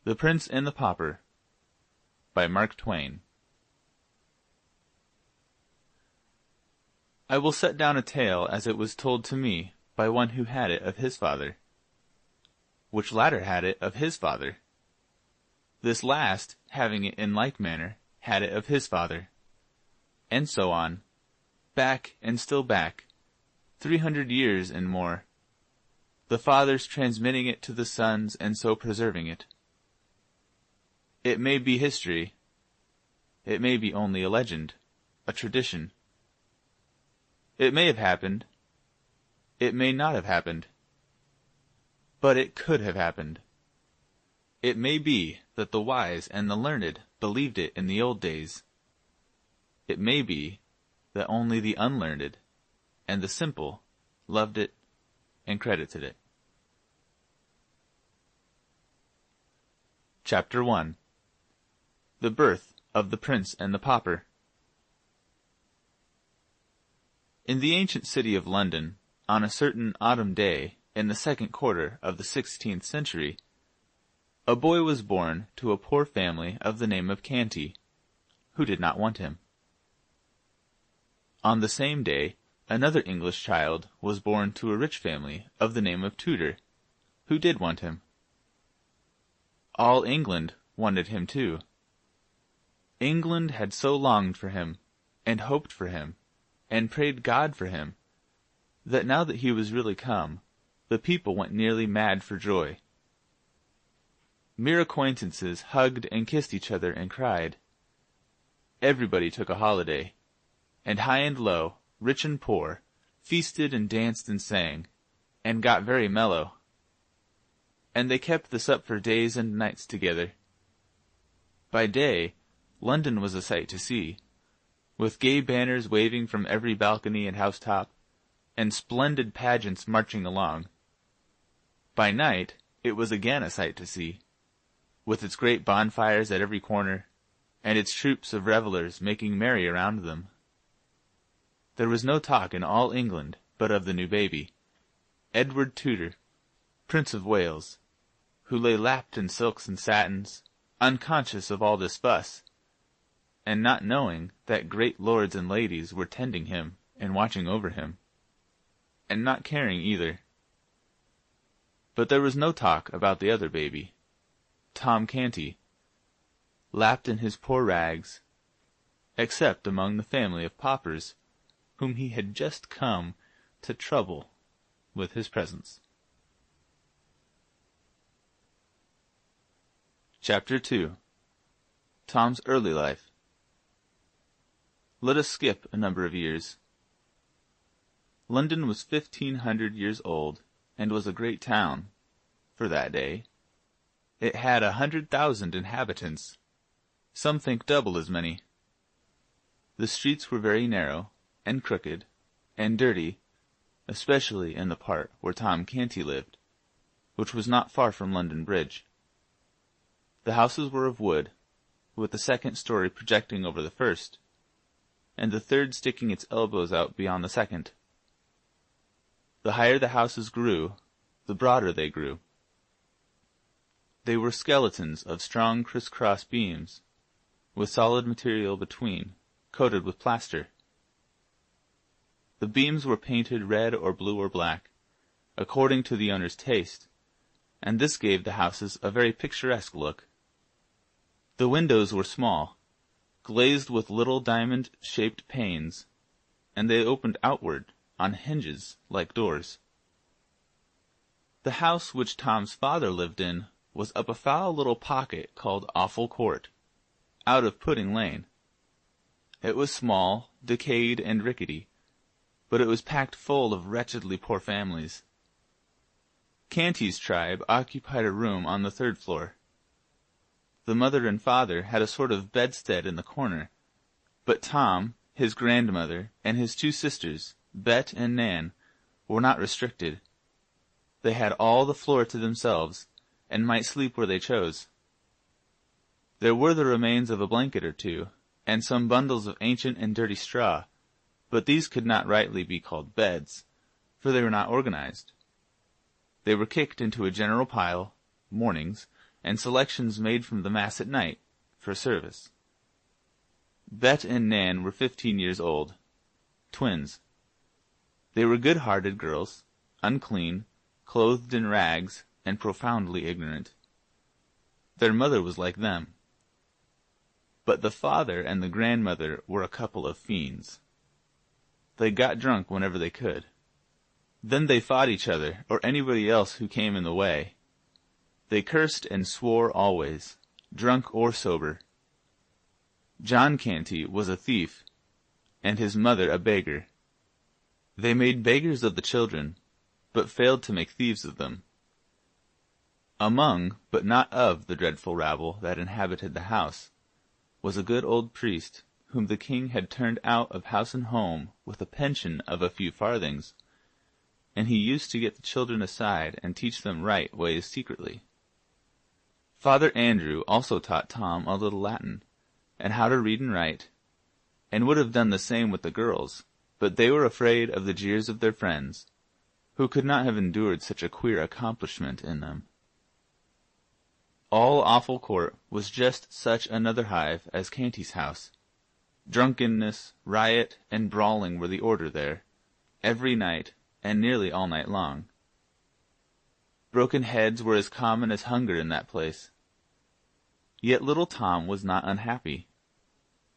The Prince and the Pauper by Mark Twain. I will set down a tale as it was told to me by one who had it of his father, which latter had it of his father. This last, having it in like manner, had it of his father, and so on, back and still back, 300 years and more, the fathers transmitting it to the sons and so preserving it. It may be history. It may be only a legend, a tradition. It may have happened. It may not have happened. But it could have happened. It may be that the wise and the learned believed it in the old days. It may be that only the unlearned and the simple loved it and credited it. Chapter 1. The Birth of the Prince and the Pauper. In the ancient city of London, on a certain autumn day in the second quarter of the 16th century, a boy was born to a poor family of the name of Canty, who did not want him. On the same day, another English child was born to a rich family of the name of Tudor, who did want him. All England wanted him too. England had so longed for him, and hoped for him, and prayed God for him, that now that he was really come, the people went nearly mad for joy. Mere acquaintances hugged and kissed each other and cried. Everybody took a holiday, and high and low, rich and poor, feasted and danced and sang, and got very mellow. And they kept this up for days and nights together. By day, London was a sight to see, with gay banners waving from every balcony and housetop, and splendid pageants marching along. By night, it was again a sight to see, with its great bonfires at every corner, and its troops of revellers making merry around them. There was no talk in all England but of the new baby, Edward Tudor, Prince of Wales, who lay lapped in silks and satins, unconscious of all this fuss, and not knowing that great lords and ladies were tending him and watching over him, and not caring either. But there was no talk about the other baby, Tom Canty, lapped in his poor rags, except among the family of paupers whom he had just come to trouble with his presence. Chapter 2. Tom's Early Life. Let us skip a number of years. London was 1,500 years old, and was a great town, for that day. It had 100,000 inhabitants, some think double as many. The streets were very narrow, and crooked, and dirty, especially in the part where Tom Canty lived, which was not far from London Bridge. The houses were of wood, with the second story projecting over the first, and the third sticking its elbows out beyond the second. The higher the houses grew, the broader they grew. They were skeletons of strong criss-cross beams, with solid material between, coated with plaster. The beams were painted red or blue or black, according to the owner's taste, and this gave the houses a very picturesque look. The windows were small, glazed with little diamond-shaped panes, and they opened outward on hinges like doors. The house which Tom's father lived in was up a foul little pocket called Awful Court, out of Pudding Lane. It was small, decayed, and rickety, but it was packed full of wretchedly poor families. Canty's tribe occupied a room on the third floor. The mother and father had a sort of bedstead in the corner, but Tom, his grandmother, and his two sisters, Bet and Nan, were not restricted. They had all the floor to themselves, and might sleep where they chose. There were the remains of a blanket or two, and some bundles of ancient and dirty straw, but these could not rightly be called beds, for they were not organized. They were kicked into a general pile, mornings, and selections made from the Mass at night, for service. Bet and Nan were 15 years old, twins. They were good-hearted girls, unclean, clothed in rags, and profoundly ignorant. Their mother was like them. But the father and the grandmother were a couple of fiends. They got drunk whenever they could. Then they fought each other, or anybody else who came in the way. They cursed and swore always, drunk or sober. John Canty was a thief, and his mother a beggar. They made beggars of the children, but failed to make thieves of them. Among, but not of, the dreadful rabble that inhabited the house, was a good old priest, whom the king had turned out of house and home with a pension of a few farthings, and he used to get the children aside and teach them right ways secretly. Father Andrew also taught Tom a little Latin, and how to read and write, and would have done the same with the girls, but they were afraid of the jeers of their friends, who could not have endured such a queer accomplishment in them. All Awful Court was just such another hive as Canty's house. Drunkenness, riot, and brawling were the order there, every night, and nearly all night long. Broken heads were as common as hunger in that place. Yet little Tom was not unhappy.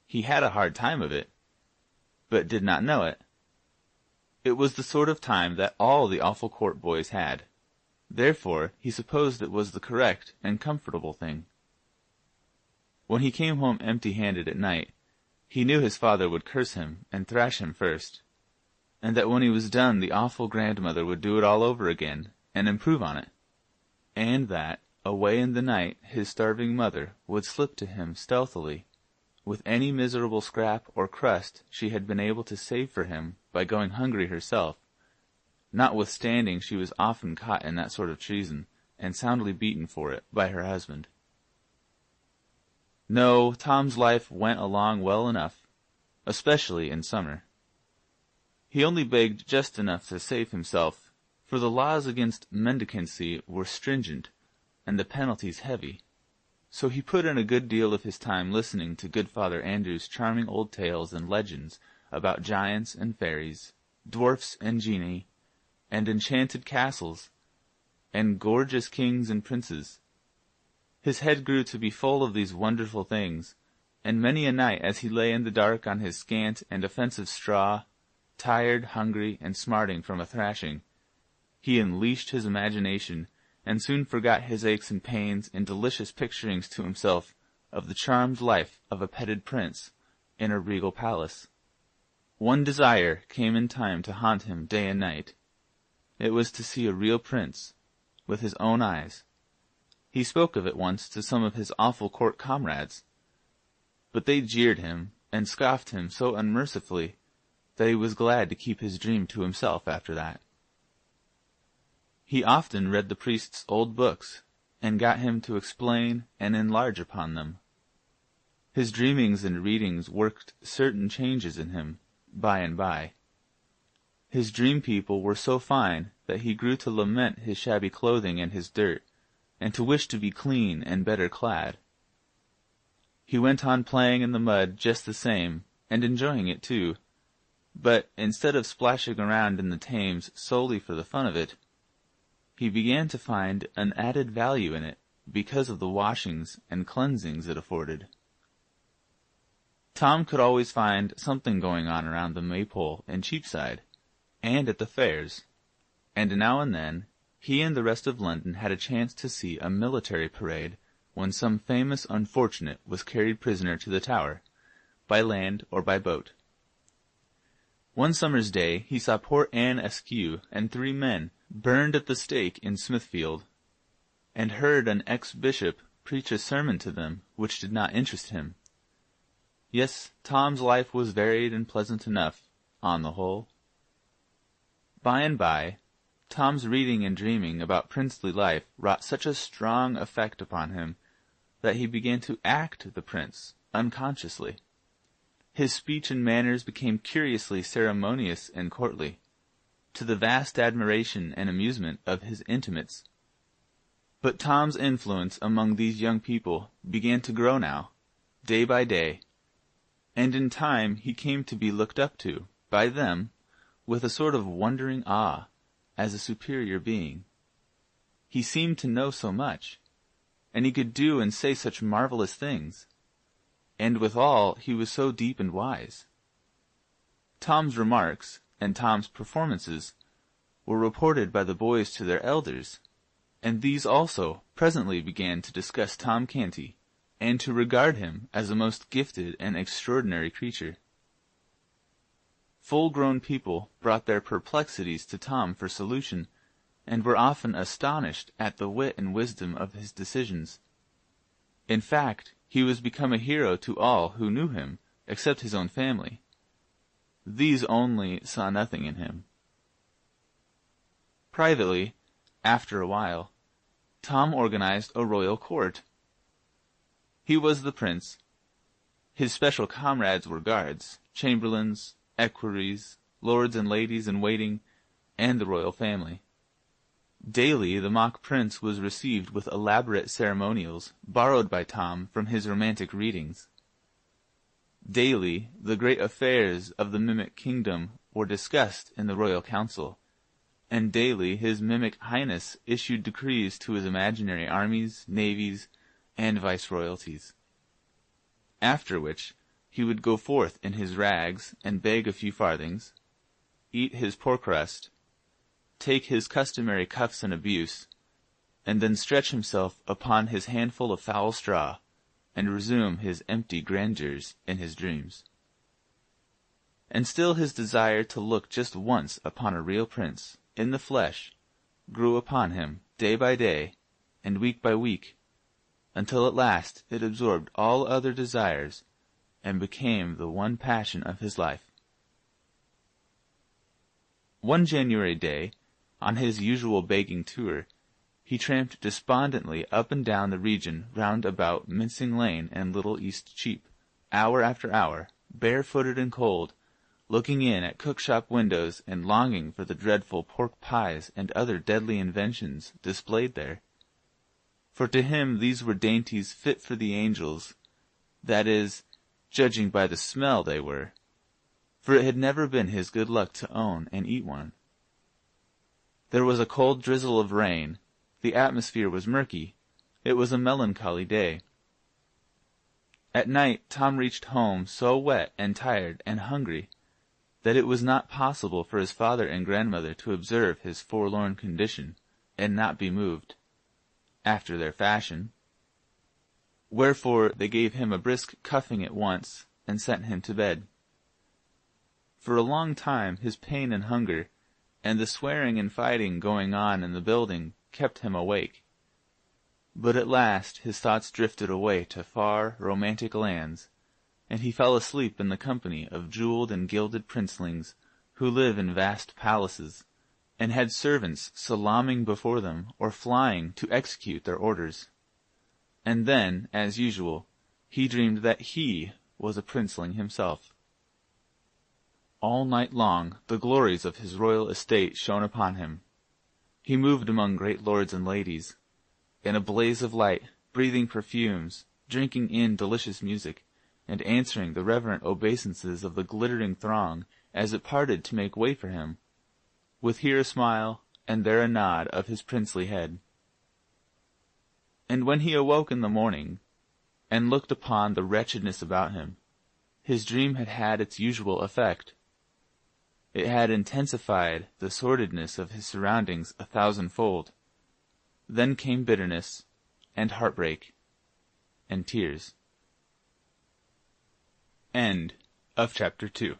He had a hard time of it, but did not know it. It was the sort of time that all the Awful Court boys had. Therefore, he supposed it was the correct and comfortable thing. When he came home empty-handed at night, he knew his father would curse him and thrash him first, and that when he was done the awful grandmother would do it all over again and improve on it, and that, away in the night, his starving mother would slip to him stealthily, with any miserable scrap or crust she had been able to save for him by going hungry herself, notwithstanding she was often caught in that sort of treason, and soundly beaten for it by her husband. No, Tom's life went along well enough, especially in summer. He only begged just enough to save himself, for the laws against mendicancy were stringent, and the penalties heavy. So he put in a good deal of his time listening to good Father Andrew's charming old tales and legends about giants and fairies, dwarfs and genii, and enchanted castles, and gorgeous kings and princes. His head grew to be full of these wonderful things, and many a night as he lay in the dark on his scant and offensive straw, tired, hungry, and smarting from a thrashing, he unleashed his imagination, and soon forgot his aches and pains in delicious picturings to himself of the charmed life of a petted prince in a regal palace. One desire came in time to haunt him day and night. It was to see a real prince, with his own eyes. He spoke of it once to some of his Awful Court comrades, but they jeered him and scoffed him so unmercifully that he was glad to keep his dream to himself after that. He often read the priest's old books, and got him to explain and enlarge upon them. His dreamings and readings worked certain changes in him, by and by. His dream people were so fine that he grew to lament his shabby clothing and his dirt, and to wish to be clean and better clad. He went on playing in the mud just the same, and enjoying it too, but instead of splashing around in the Thames solely for the fun of it, he began to find an added value in it because of the washings and cleansings it afforded. Tom could always find something going on around the Maypole in Cheapside, and at the fairs, and now and then he and the rest of London had a chance to see a military parade when some famous unfortunate was carried prisoner to the Tower, by land or by boat. One summer's day he saw poor Anne Askew and 3 men burned at the stake in Smithfield, and heard an ex-bishop preach a sermon to them which did not interest him. Yes, Tom's life was varied and pleasant enough, on the whole. By and by, Tom's reading and dreaming about princely life wrought such a strong effect upon him that he began to act the prince unconsciously. His speech and manners became curiously ceremonious and courtly, to the vast admiration and amusement of his intimates. But Tom's influence among these young people began to grow now, day by day, and in time he came to be looked up to, by them, with a sort of wondering awe, as a superior being. He seemed to know so much, and he could do and say such marvelous things, and withal he was so deep and wise. Tom's remarks and Tom's performances were reported by the boys to their elders, and these also presently began to discuss Tom Canty, and to regard him as a most gifted and extraordinary creature. Full-grown people brought their perplexities to Tom for solution, and were often astonished at the wit and wisdom of his decisions. In fact, he was become a hero to all who knew him, except his own family. These only saw nothing in him. Privately, after a while, Tom organized a royal court. He was the prince. His special comrades were guards, chamberlains, equerries, lords and ladies in waiting, and the royal family. Daily the mock prince was received with elaborate ceremonials borrowed by Tom from his romantic readings. Daily the great affairs of the mimic kingdom were discussed in the royal council, and daily his mimic highness issued decrees to his imaginary armies, navies, and viceroyalties. After which he would go forth in his rags and beg a few farthings, eat his poor crust, take his customary cuffs and abuse, and then stretch himself upon his handful of foul straw, and resume his empty grandeurs in his dreams. And still his desire to look just once upon a real prince, in the flesh, grew upon him day by day, and week by week, until at last it absorbed all other desires, and became the one passion of his life. One January day, on his usual begging tour, he tramped despondently up and down the region round about Mincing Lane and Little East Cheap, hour after hour, barefooted and cold, looking in at cook-shop windows and longing for the dreadful pork pies and other deadly inventions displayed there. For to him these were dainties fit for the angels, that is, judging by the smell they were, for it had never been his good luck to own and eat one. There was a cold drizzle of rain, the atmosphere was murky, it was a melancholy day. At night Tom reached home so wet and tired and hungry that it was not possible for his father and grandmother to observe his forlorn condition and not be moved, after their fashion. Wherefore they gave him a brisk cuffing at once, and sent him to bed. For a long time his pain and hunger, and the swearing and fighting going on in the building, kept him awake. But at last his thoughts drifted away to far, romantic lands, and he fell asleep in the company of jeweled and gilded princelings, who live in vast palaces, and had servants salaaming before them or flying to execute their orders. And then, as usual, he dreamed that he was a princeling himself. All night long the glories of his royal estate shone upon him. He moved among great lords and ladies, in a blaze of light, breathing perfumes, drinking in delicious music, and answering the reverent obeisances of the glittering throng as it parted to make way for him, with here a smile and there a nod of his princely head. And when he awoke in the morning, and looked upon the wretchedness about him, his dream had had its usual effect. It had intensified the sordidness of his surroundings 1,000-fold. Then came bitterness, and heartbreak, and tears. End of chapter 2.